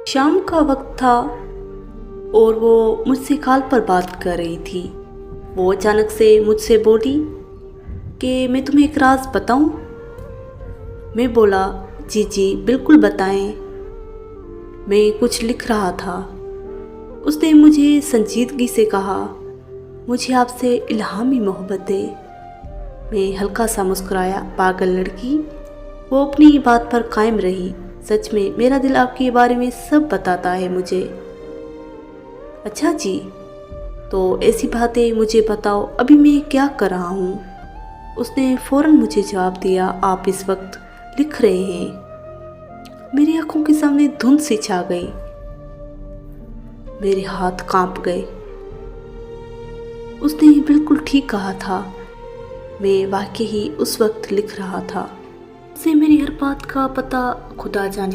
शाम का वक्त था और वो मुझसे कॉल पर बात कर रही थी। वो अचानक से मुझसे बोली कि मैं तुम्हें एक राज बताऊं। मैं बोला जी जी बिल्कुल बताएं। मैं कुछ लिख रहा था। उसने मुझे संजीदगी से कहा, मुझे आपसे इल्हामी मोहब्बत है। मैं हल्का सा मुस्कुराया। पागल लड़की, वो अपनी बात पर कायम रही। सच में मेरा दिल आपके बारे में सब बताता है मुझे। अच्छा जी, तो ऐसी बातें मुझे बताओ, अभी मैं क्या कर रहा हूँ। उसने फौरन मुझे जवाब दिया, आप इस वक्त लिख रहे हैं। मेरी आंखों के सामने धुंध सी छा गई। मेरे हाथ कांप गए। उसने बिल्कुल ठीक कहा था। मैं वाकई ही उस वक्त लिख रहा था। से मेरी हर बात का पता खुदा जाने।